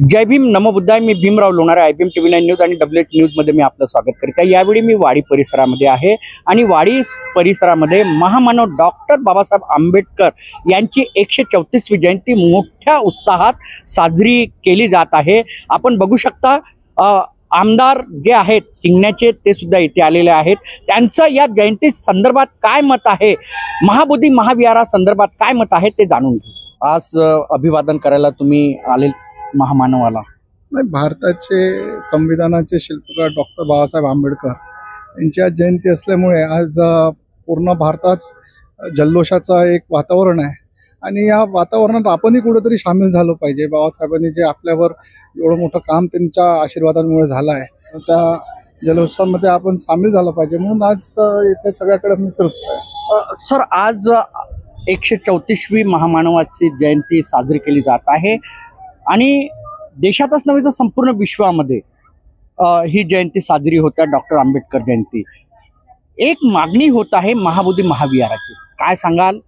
जय भीम नमो बुद्धाय. मी Bhimrao Lonare, IBM TV9 news आणि WH न्यूज मध्ये मी आपलं स्वागत करते. यावेळी मी वाडी परिसरामध्ये आहे आणि वाडी परिसरामध्ये महामानव डॉक्टर बाबासाहेब आंबेडकर यांची 134वी जयंती मोठ्या उत्साहात साजरी केली जात आहे. आपण बघू शकता आमदार जे आहेत हिंगण्याचे ते सुद्धा इथे आलेले आहेत. त्यांचं या जयंती संदर्भात काय मत आहे, महाबोधी महाविहारा संदर्भात काय मत आहे ते जाणून घेऊ. आज अभिवादन करायला तुम्ही आले महामानवाला. भारताचे संविधानाचे शिल्पकार डॉक्टर बाबासाहेब आंबेडकर यांची आज जयंती असल्यामुळे आज पूर्ण भारतात जल्लोषाचा एक वातावरण आहे आणि या वातावरणात आपणही कुठेतरी सामील झालो पाहिजे. बाबासाहेबांनी जे आपल्यावर एवढं मोठं काम त्यांच्या आशीर्वादांमुळे झालं आहे, त्या जल्लोषामध्ये आपण सामील झालं पाहिजे म्हणून आज इथे सगळ्याकडे मी फिरतोय. सर, आज 134वी महामानवाची जयंती साजरी केली जात आहे आणि देशातच नव्हे तर संपूर्ण विश्वामध्ये ही जयंती साजरी होते, डॉक्टर आंबेडकर जयंती. एक मागणी होत आहे महाबोधी महाविहाराची. काय सांगाल,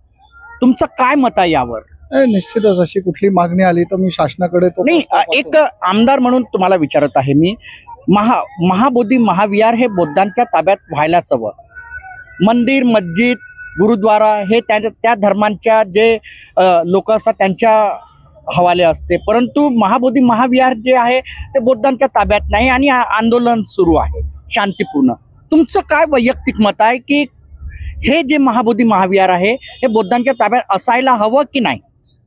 तुमचं काय मत आहे यावर? निश्चितच अशी कुठली मागणी आली तर मी शासनाकडे तो नाही, एक आमदार म्हणून तुम्हाला विचारत आहे मी. महाबोधी महाविहार हे बौद्धांच्या ताब्यात व्हायलाच हवं. मंदिर, मस्जिद, गुरुद्वारा हे त्या धर्मांच्या जे लोक असतात त्यांच्या हवाले असते, परंतु महाबोधी महाविहार जे आहे ते बौद्धांच्या ताब्यात नाही आणि आंदोलन सुरू आहे शांतीपूर्ण. तुमचं काय वैयक्तिक मत आहे की हे जे महाबोधी महाविहार आहे हे बौद्धांच्या ताब्यात असायला हवं की नाही?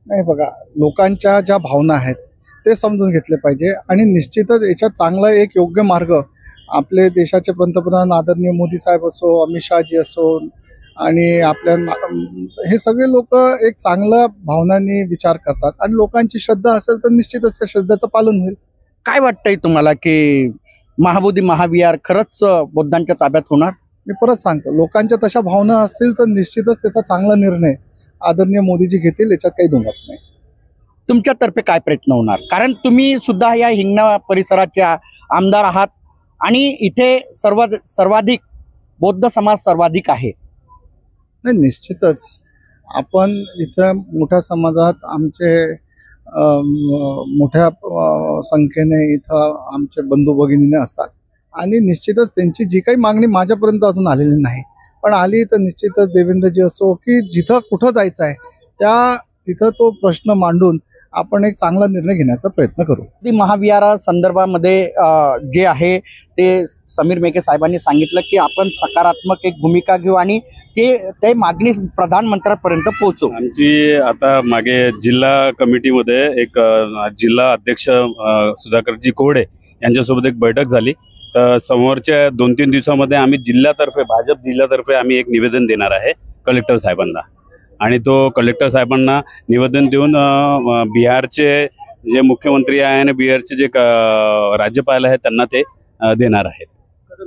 नाही, बघा, लोकांच्या ज्या भावना आहेत ते समजून घेतले पाहिजे आणि निश्चितच याच्यात चांगला एक योग्य मार्ग आपले देशाचे पंतप्रधान आदरणीय मोदी साहेब असो, अमित शहाजी असो आणि आपल्या हे सगळे लोक एक चांगल्या भावनांनी विचार करतात आणि लोकांची श्रद्धा असेल तर निश्चितच त्या श्रद्धेचं पालन होईल. काय वाटतंय तुम्हाला की महाबोधी महाविहार खरंच बौद्धांच्या ताब्यात होणार? मी परत सांगतो, लोकांच्या तशा भावना असतील तर निश्चितच त्याचा चांगला निर्णय आदरणीय मोदीजी घेतील, याच्यात काही दुमत नाही. तुमच्यातर्फे काय प्रयत्न होणार? कारण तुम्ही सुद्धा या हिंगणा परिसराचे आमदार आहात आणि इथे सर्वाधिक बौद्ध समाज सर्वाधिक आहे. नाही, निश्चितच आपण इथं मोठ्या समाजात आमचे मोठ्या संख्येने इथं आमचे बंधू भगिनीने असतात आणि निश्चितच त्यांची जी काही मागणी माझ्यापर्यंत अजून आलेली नाही, पण आली तर निश्चितच देवेंद्रजी असो की जिथं कुठं जायचं आहे तिथं तो प्रश्न मांडून आपण एक चांगला निर्णय घेण्याचा प्रयत्न करू. महाविहारा संदर्भामध्ये जे आहे ते समीर मेघे साहेबांनी सांगितलं की आपण सकारात्मक एक भूमिका घेऊ आणि ते मागणी प्रधानमंत्र्यांपर्यंत पोहोचवू. आमची आता मागे जिल्हा कमिटीमध्ये एक जिल्हा अध्यक्ष सुधाकरजी कोवडे यांच्यासोबत एक बैठक झाली. तर समोरच्या 2-3 दिवसामध्ये आम्ही भाजप जिल्ह्यातर्फे आम्ही एक निवेदन देणार आहे कलेक्टर साहेबांना आणि तो कलेक्टर साहेबांना निवेदन देऊन बिहारचे जे मुख्यमंत्री आहे आणि बिहारचे जे राज्यपाल आहेत त्यांना ते देणार आहेत.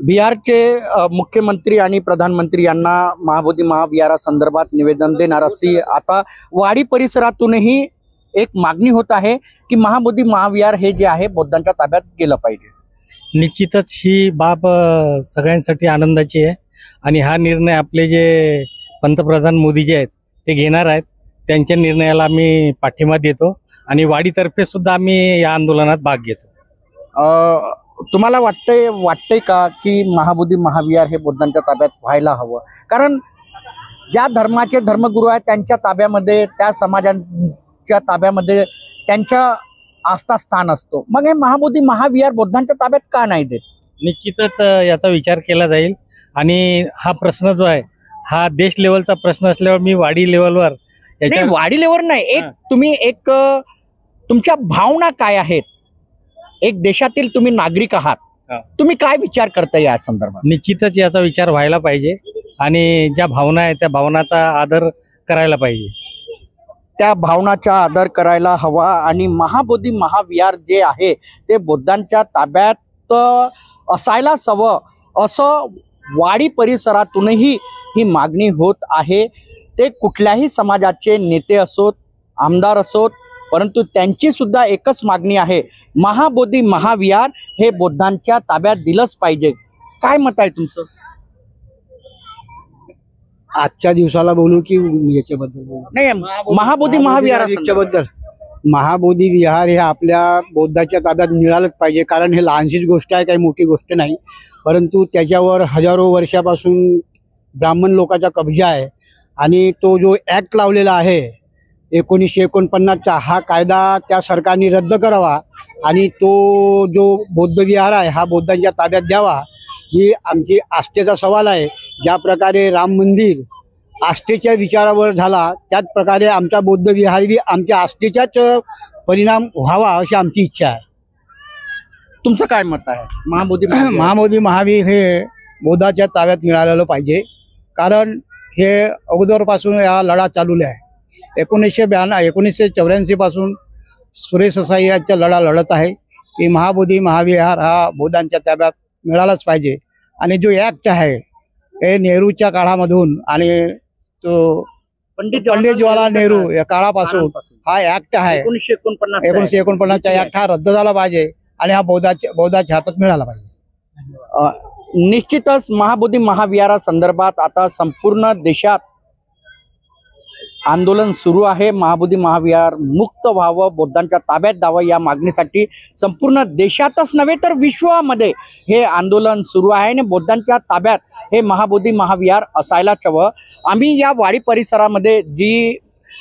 बिहारचे मुख्यमंत्री आणि प्रधानमंत्री यांना महाबोधी महाविहारा संदर्भात निवेदन देणार अशी आता वाडी परिसरातूनही एक मागणी होत आहे की महाबोधी महाविहार हे जे आहे बौद्धांच्या ताब्यात गेलं पाहिजे. निश्चितच ही बाब सगळ्यांसाठी आनंदाची आहे आणि हा निर्णय आपले जे पंतप्रधान मोदी जे आहेत ते घेणार आहेत, त्यांच्या निर्णयाला आम्ही पाठिंबा देतो आणि वाडीतर्फे सुद्धा आम्ही या आंदोलनात भाग घेतो. तुम्हाला वाटतंय का की महाबोधी महाविहार हे बौद्धांच्या ताब्यात व्हायला हवं? कारण ज्या धर्माचे धर्मगुरू आहेत त्यांच्या ताब्यामध्ये, त्या समाजांच्या ताब्यामध्ये त्यांच्या आस्थास्थान असतो. मग हे महाबोधी महाविहार बौद्धांच्या ताब्यात का नाही देत? निश्चितच याचा विचार केला जाईल आणि हा प्रश्न जो आहे हा देश लेवलचा प्रश्न असल्यावर मी वाडी लेवलवर वाडी लेवल नाही, तुम्ही तुमच्या भावना काय आहेत? एक देशातील तुम्ही नागरिक आहात, तुम्ही काय विचार करता या संदर्भात? निश्चितच याचा विचार व्हायला पाहिजे आणि ज्या भावना आहेत त्या भावनाचा आदर करायला पाहिजे. त्या भावनाचा आदर करायला हवा आणि महाबोधी महाविहार जे आहे ते बौद्धांच्या ताब्यात असायलाच हवं असं वाडी परिसरातूनही ही मागणी होत आहे. ते कुठल्याही समाजाचे नेते असोत, आमदार असोत, परंतु त्यांची सुद्धा एकच मागणी आहे, महाबोधी महाविहार हे बौद्धांच्या ताब्यात दिलंच पाहिजे. काय मत आहे तुमचं? आजच्या दिवसाला बोलू की याच्याबद्दल बोलू? नाही, महाबोधी महाविहाराबद्दल महाबोधी विहार हे आपल्या बौद्धाच्या ताब्यात मिळालंच पाहिजे, कारण हे लहानशीच गोष्ट आहे, काही मोठी गोष्ट नाही. परंतु त्याच्यावर हजारो वर्षापासून ब्राह्मण लोकांचा कब्जा आहे आणि तो जो ॲक्ट लावलेला आहे 1949चा, हा कायदा त्या सरकारने रद्द करावा आणि तो जो बौद्ध विहार आहे हा बौद्धांच्या ताब्यात द्यावा, ही आमची आस्थेचा सवाल आहे. ज्या प्रकारे राम मंदिर आस्थेच्या विचारावर झाला, त्याच प्रकारे आमचा बौद्ध विहारही आमच्या आस्थेच्याच परिणाम व्हावा अशी आमची इच्छा आहे. तुमचं काय मत आहे? महाबोधी महाबोधी महावीर हे बौद्धाच्या ताब्यात मिळालेलं पाहिजे, कारण हे अगोदरपासून हा लढा चालू आहे. 1984 पासून सुरेश साई यांचा लढा लढत आहे की महाबोधी महाविहार हा बौद्धांच्या ताब्यात मिळालाच पाहिजे. आणि जो ॲक्ट आहे हे नेहरूच्या काळामधून आणि तो पंडित जवाहरलाल नेहरू या काळापासून हा ॲक्ट आहे 1949चा ॲक्ट हा रद्द झाला पाहिजे आणि हा बौद्धाच्या हातात मिळाला पाहिजे. निश्चितच महाबोधी महाविहारा संदर्भात आता संपूर्ण देशात आंदोलन सुरू आहे. महाबोधी महाविहार मुक्त व्हावं, बौद्धांच्या ताब्यात द्यावं या मागणीसाठी संपूर्ण देशातच नव्हे तर विश्वामध्ये हे आंदोलन सुरू आहे आणि बौद्धांच्या ताब्यात हे महाबोधी महाविहार असायलाच हवं. आम्ही या वाडी परिसरामध्ये जी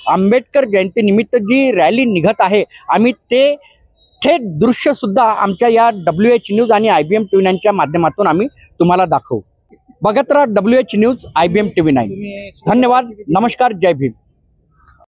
आंबेडकर जयंतीनिमित्त जी रॅली निघत आहे, आम्ही ते थेट दृश्य सुद्धा आमच्या या WH न्यूज आणि IBM TV9च्या माध्यमातून आम्ही तुम्हाला दाखवू. बघत राहा WH न्यूज, IBM TV9. धन्यवाद. नमस्कार. जय भीम.